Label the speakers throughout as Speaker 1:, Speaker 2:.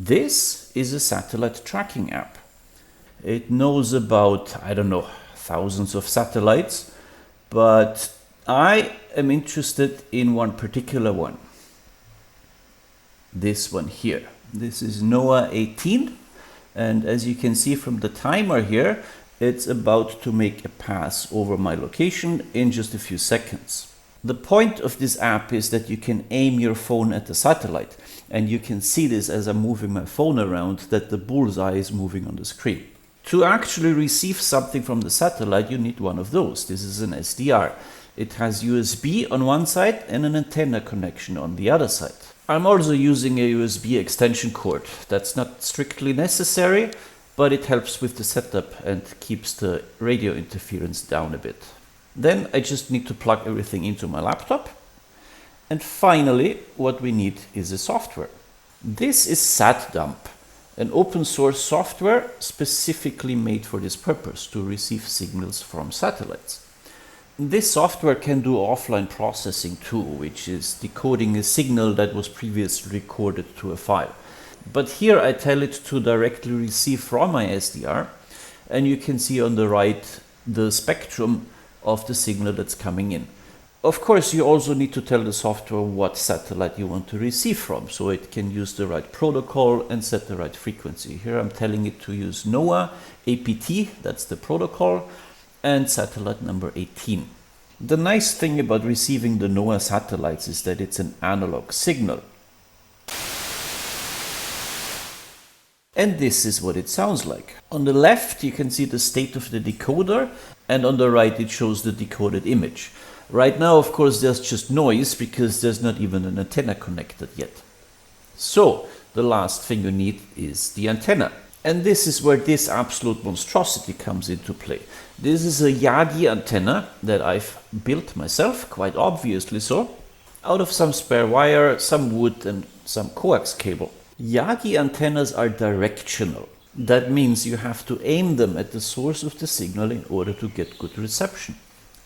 Speaker 1: This is a satellite tracking app. It knows about, I don't know, thousands of satellites, but I am interested in one particular one. This one here. This is NOAA 18, and as you can see from the timer here, it's about to make a pass over my location in just a few seconds. The point of this app is that you can aim your phone at the satellite, and you can see this as I'm moving my phone around, that the bullseye is moving on the screen. To actually receive something from the satellite, you need one of those. This is an SDR. It has USB on one side and an antenna connection on the other side. I'm also using a USB extension cord. That's not strictly necessary, but it helps with the setup and keeps the radio interference down a bit. Then I just need to plug everything into my laptop. And finally, what we need is a software. This is SatDump, an open source software specifically made for this purpose, to receive signals from satellites. This software can do offline processing too, which is decoding a signal that was previously recorded to a file. But here I tell it to directly receive from my SDR, and you can see on the right the spectrum of the signal that's coming in. Of course, you also need to tell the software what satellite you want to receive from, so it can use the right protocol and set the right frequency. Here I'm telling it to use NOAA APT, that's the protocol, and satellite number 18. The nice thing about receiving the NOAA satellites is that it's an analog signal. And this is what it sounds like. On the left you can see the state of the decoder, and on the right it shows the decoded image. Right now, of course, there's just noise because there's not even an antenna connected yet. So the last thing you need is the antenna. And this is where this absolute monstrosity comes into play. This is a Yagi antenna that I've built myself, quite obviously so, out of some spare wire, some wood and some coax cable. Yagi antennas are directional. That means you have to aim them at the source of the signal in order to get good reception.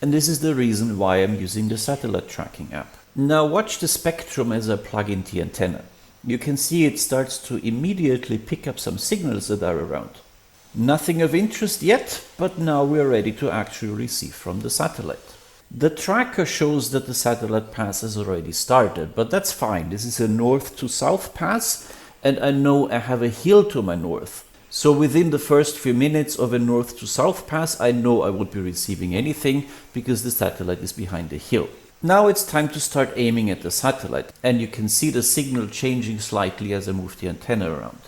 Speaker 1: And this is the reason why I'm using the satellite tracking app. Now watch the spectrum as I plug in the antenna. You can see it starts to immediately pick up some signals that are around. Nothing of interest yet, but now we're ready to actually receive from the satellite. The tracker shows that the satellite pass has already started, but that's fine. This is a north to south pass, and I know I have a hill to my north. So within the first few minutes of a north to south pass, I know I won't be receiving anything because the satellite is behind the hill. Now it's time to start aiming at the satellite, and you can see the signal changing slightly as I move the antenna around.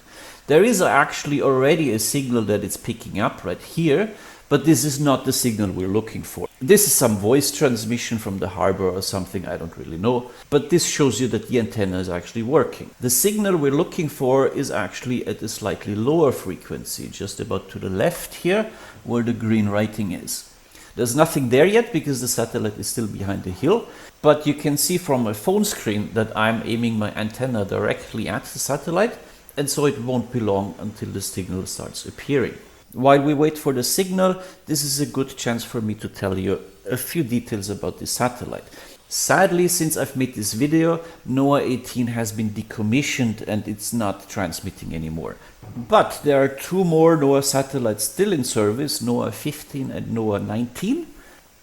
Speaker 1: There is actually already a signal that it's picking up right here, but this is not the signal we're looking for. This is some voice transmission from the harbor or something, I don't really know, but this shows you that the antenna is actually working. The signal we're looking for is actually at a slightly lower frequency, just about to the left here, where the green writing is. There's nothing there yet because the satellite is still behind the hill, but you can see from my phone screen that I'm aiming my antenna directly at the satellite, and so it won't be long until the signal starts appearing. While we wait for the signal, this is a good chance for me to tell you a few details about the satellite. Sadly, since I've made this video, NOAA 18 has been decommissioned and it's not transmitting anymore. But there are two more NOAA satellites still in service, NOAA 15 and NOAA 19.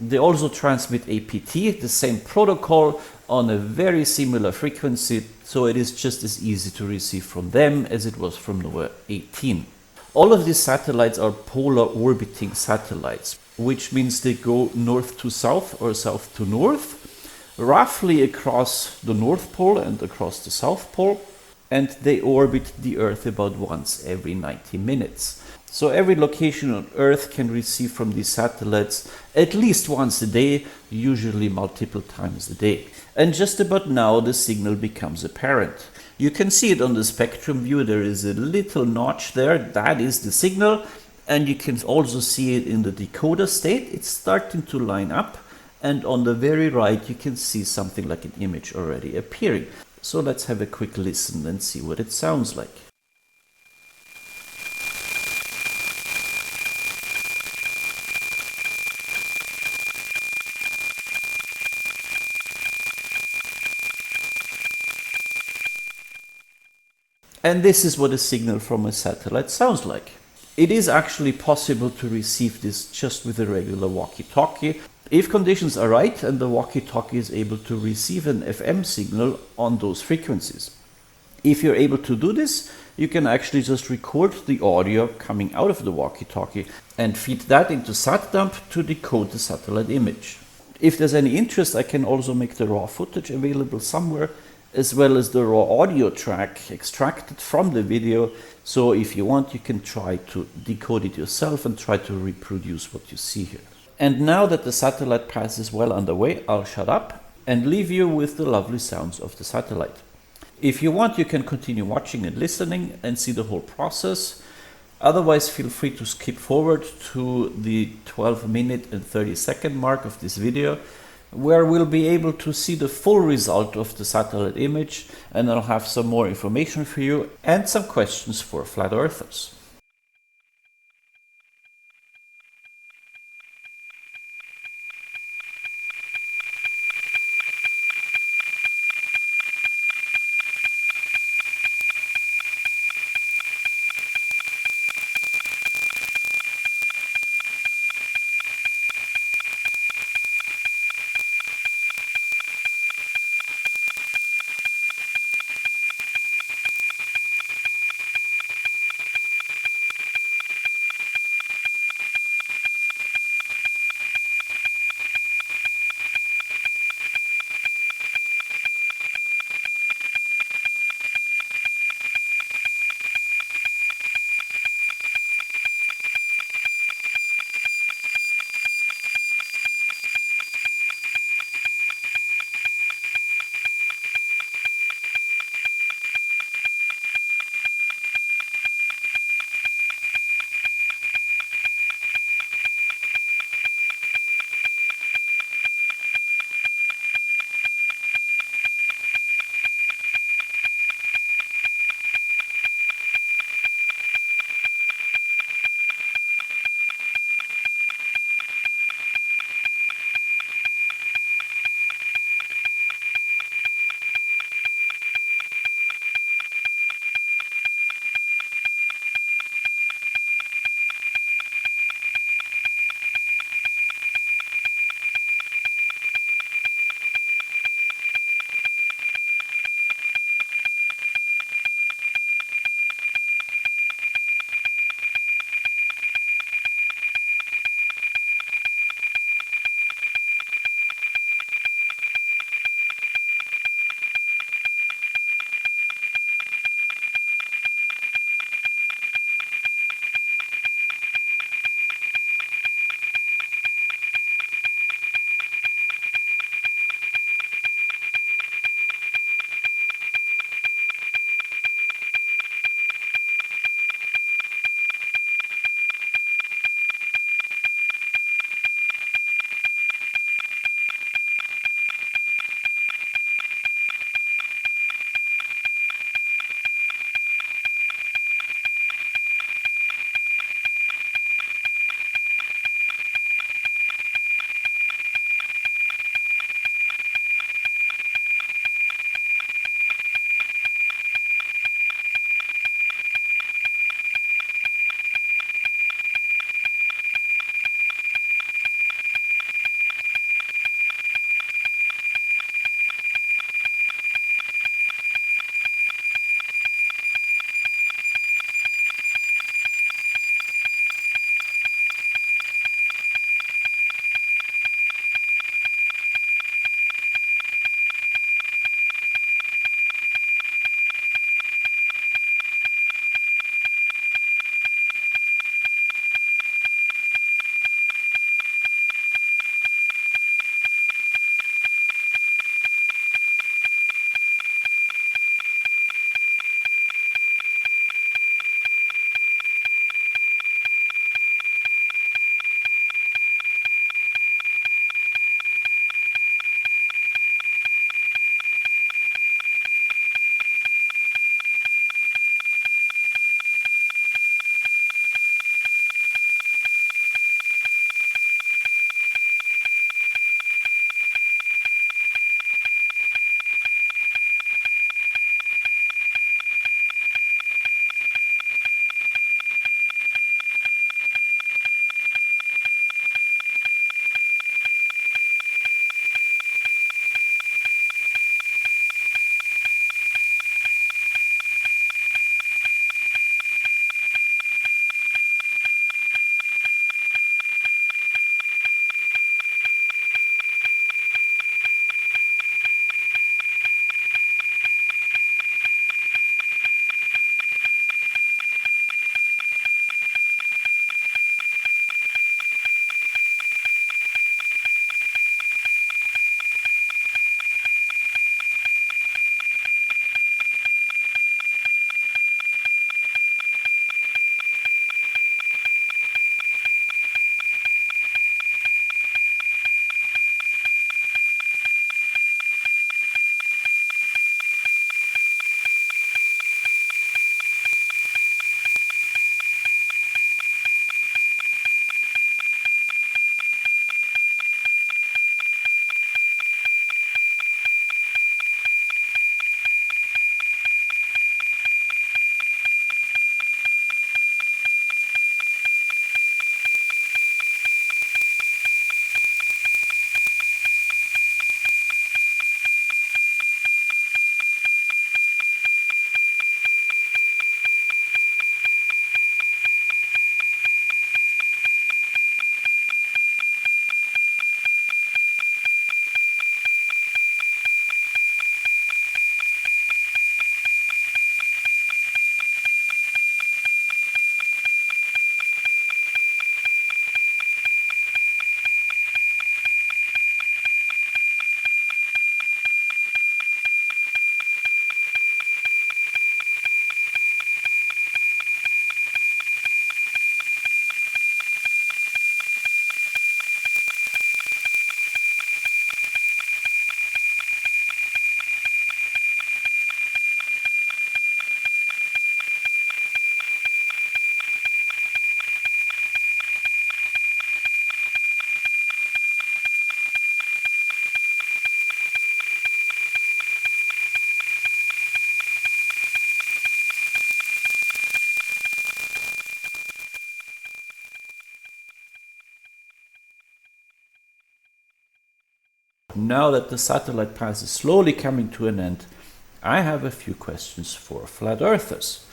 Speaker 1: They also transmit APT, the same protocol, on a very similar frequency, so it is just as easy to receive from them as it was from NOAA 18. All of these satellites are polar orbiting satellites, which means they go north to south or south to north, roughly across the North Pole and across the South Pole, and they orbit the Earth about once every 90 minutes. So every location on Earth can receive from these satellites at least once a day, usually multiple times a day. And just about now the signal becomes apparent. You can see it on the spectrum view, there is a little notch there, that is the signal, and you can also see it in the decoder state. It's starting to line up, and on the very right you can see something like an image already appearing. So let's have a quick listen and see what it sounds like. And this is what a signal from a satellite sounds like. It is actually possible to receive this just with a regular walkie-talkie, if conditions are right and the walkie-talkie is able to receive an FM signal on those frequencies. If you're able to do this, you can actually just record the audio coming out of the walkie-talkie and feed that into SatDump to decode the satellite image. If there's any interest, I can also make the raw footage available somewhere, as well as the raw audio track extracted from the video. So if you want, you can try to decode it yourself and try to reproduce what you see here. And now that the satellite pass is well underway, I'll shut up and leave you with the lovely sounds of the satellite. If you want, you can continue watching and listening and see the whole process. Otherwise, feel free to skip forward to the 12-minute and 30-second mark of this video, where we'll be able to see the full result of the satellite image, and I'll have some more information for you and some questions for flat earthers. Now that the satellite pass is slowly coming to an end, I have a few questions for flat earthers.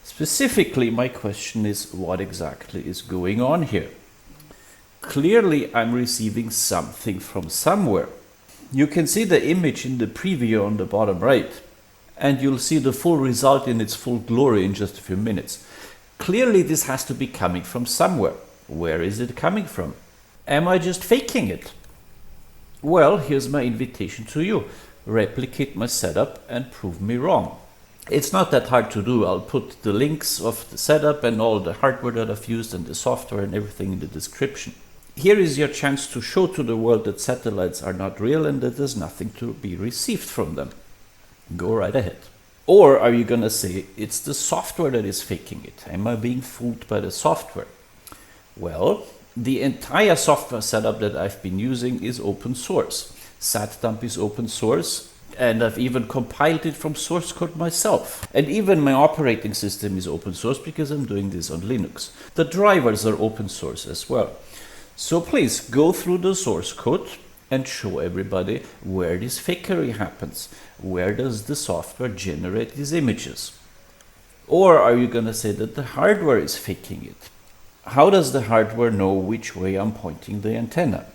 Speaker 1: Specifically, my question is, what exactly is going on here? Clearly, I'm receiving something from somewhere. You can see the image in the preview on the bottom right, and you'll see the full result in its full glory in just a few minutes. Clearly, this has to be coming from somewhere. Where is it coming from? Am I just faking it? Well, here's my invitation to you. Replicate my setup and prove me wrong. It's not that hard to do. I'll put the links of the setup and all the hardware that I've used and the software and everything in the description. Here is your chance to show to the world that satellites are not real and that there's nothing to be received from them. Go right ahead. Or are you gonna say it's the software that is faking it? Am I being fooled by the software? Well, the entire software setup that I've been using is open source. SatDump is open source, and I've even compiled it from source code myself. And even my operating system is open source because I'm doing this on Linux. The drivers are open source as well. So please go through the source code and show everybody where this fakery happens. Where does the software generate these images? Or are you gonna say that the hardware is faking it? How does the hardware know which way I'm pointing the antenna?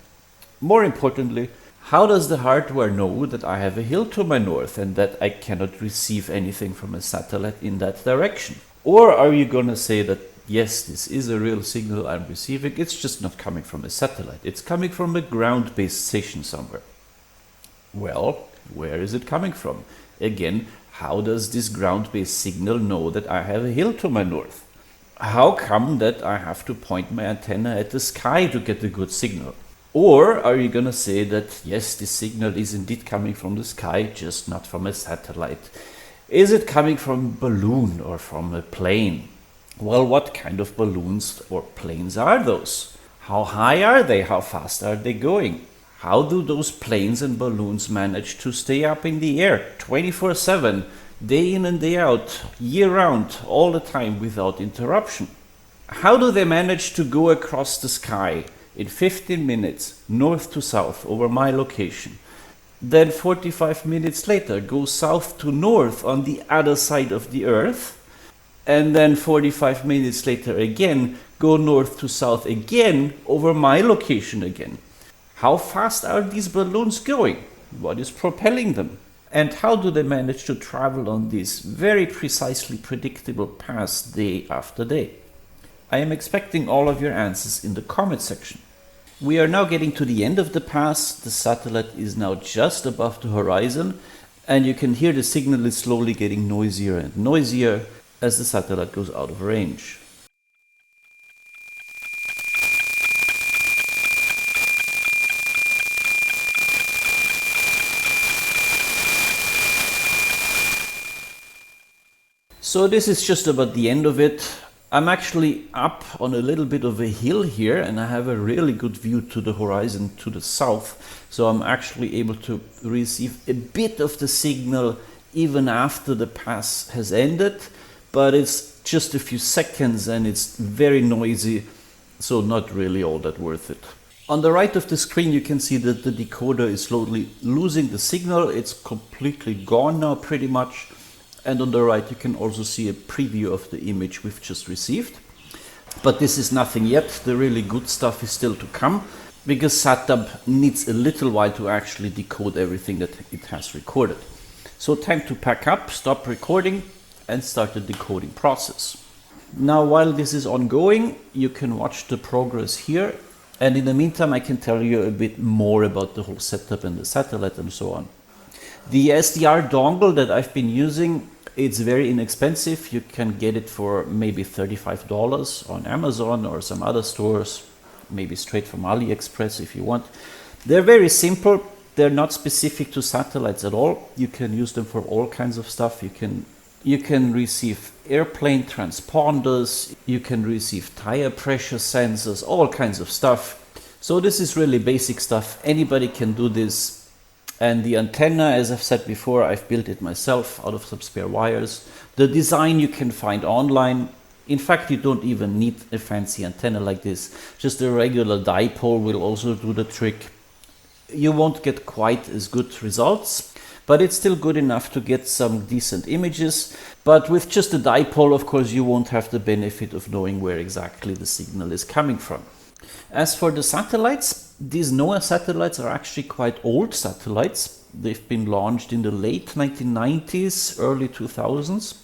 Speaker 1: More importantly, how does the hardware know that I have a hill to my north and that I cannot receive anything from a satellite in that direction? Or are you gonna say that yes, this is a real signal I'm receiving, it's just not coming from a satellite, it's coming from a ground-based station somewhere? Well, where is it coming from? Again, how does this ground-based signal know that I have a hill to my north? How come that I have to point my antenna at the sky to get a good signal? Or are you gonna say that yes, this signal is indeed coming from the sky, just not from a satellite? Is it coming from a balloon or from a plane? Well, what kind of balloons or planes are those? How high are they? How fast are they going? How do those planes and balloons manage to stay up in the air 24/7, day in and day out, year round, all the time without interruption? How do they manage to go across the sky in 15 minutes, north to south, over my location? Then 45 minutes later, go south to north on the other side of the Earth, and then 45 minutes later again, go north to south again over my location again. How fast are these balloons going? What is propelling them? And how do they manage to travel on these very precisely predictable paths day after day? I am expecting all of your answers in the comment section. We are now getting to the end of the pass. The satellite is now just above the horizon, and you can hear the signal is slowly getting noisier and noisier as the satellite goes out of range. So this is just about the end of it. I'm actually up on a little bit of a hill here, and I have a really good view to the horizon to the south. So I'm actually able to receive a bit of the signal even after the pass has ended, but it's just a few seconds and it's very noisy, so not really all that worth it. On the right of the screen you can see that the decoder is slowly losing the signal. It's completely gone now pretty much. And on the right you can also see a preview of the image we've just received. But this is nothing yet. The really good stuff is still to come, because SatDump needs a little while to actually decode everything that it has recorded. So time to pack up, stop recording, and start the decoding process. Now, while this is ongoing, you can watch the progress here. And in the meantime, I can tell you a bit more about the whole setup and the satellite and so on. The SDR dongle that I've been using, it's very inexpensive. You can get it for maybe $35 on Amazon or some other stores, maybe straight from AliExpress if you want. They're very simple. They're not specific to satellites at all. You can use them for all kinds of stuff. You can receive airplane transponders, you can receive tire pressure sensors, all kinds of stuff. So this is really basic stuff. Anybody can do this. And the antenna, as I've said before, I've built it myself out of some spare wires. The design you can find online. In fact, you don't even need a fancy antenna like this. Just a regular dipole will also do the trick. You won't get quite as good results, but it's still good enough to get some decent images. But with just a dipole, of course, you won't have the benefit of knowing where exactly the signal is coming from. As for the satellites, these NOAA satellites are actually quite old satellites. They've been launched in the late 1990s, early 2000s.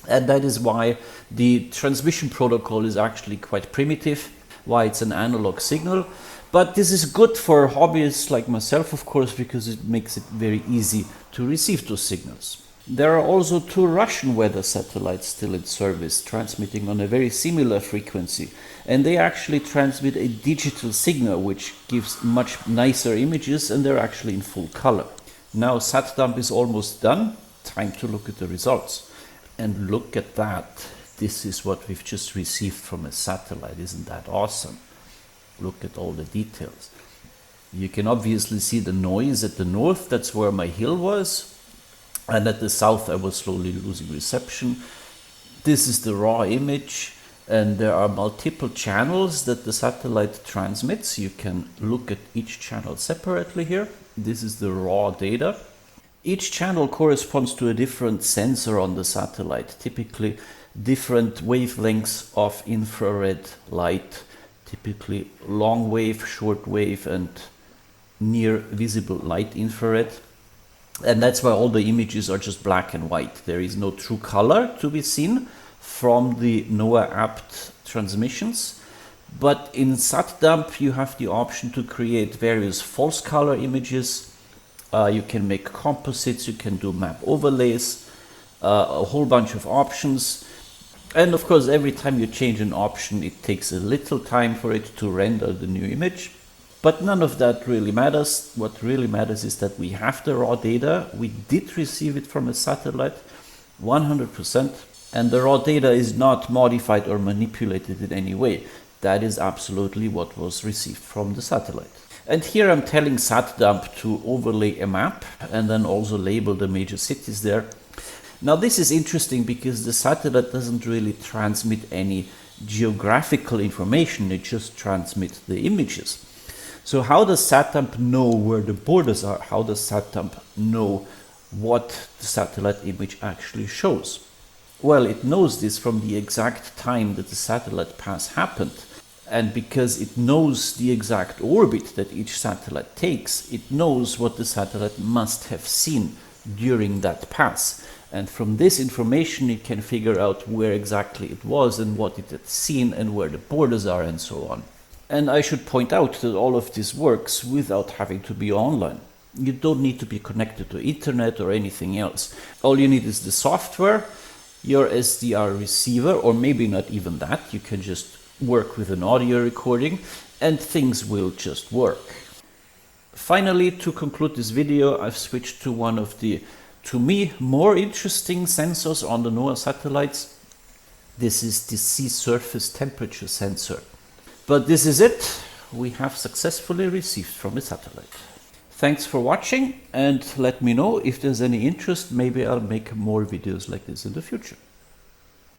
Speaker 1: And that is why the transmission protocol is actually quite primitive, why it's an analog signal. But this is good for hobbyists like myself, of course, because it makes it very easy to receive those signals. There are also 2 Russian weather satellites still in service, transmitting on a very similar frequency. And they actually transmit a digital signal, which gives much nicer images, and they're actually in full color. Now SatDump is almost done. Time to look at the results. And look at that. This is what we've just received from a satellite. Isn't that awesome? Look at all the details. You can obviously see the noise at the north. That's where my hill was. And at the south, I was slowly losing reception. This is the raw image. And there are multiple channels that the satellite transmits. You can look at each channel separately here. This is the raw data. Each channel corresponds to a different sensor on the satellite, typically different wavelengths of infrared light, typically long wave, short wave, and near visible light infrared. And that's why all the images are just black and white. There is no true color to be seen from the NOAA-apt transmissions. But in SatDump, you have the option to create various false color images. You can make composites, you can do map overlays, a whole bunch of options. And of course, every time you change an option, it takes a little time for it to render the new image. But none of that really matters. What really matters is that we have the raw data. We did receive it from a satellite, 100%. And the raw data is not modified or manipulated in any way. That is absolutely what was received from the satellite. And here I'm telling SatDump to overlay a map and then also label the major cities there. Now this is interesting because the satellite doesn't really transmit any geographical information, it just transmits the images. So how does SatDump know where the borders are? How does SatDump know what the satellite image actually shows? Well, it knows this from the exact time that the satellite pass happened. And because it knows the exact orbit that each satellite takes, it knows what the satellite must have seen during that pass. And from this information, it can figure out where exactly it was and what it had seen and where the borders are and so on. And I should point out that all of this works without having to be online. You don't need to be connected to internet or anything else. All you need is the software, your SDR receiver, or maybe not even that. You can just work with an audio recording and things will just work. Finally, to conclude this video, I've switched to one of the, to me, more interesting sensors on the NOAA satellites. This is the sea surface temperature sensor. But this is it. We have successfully received from a satellite. Thanks for watching and let me know if there's any interest. Maybe I'll make more videos like this in the future.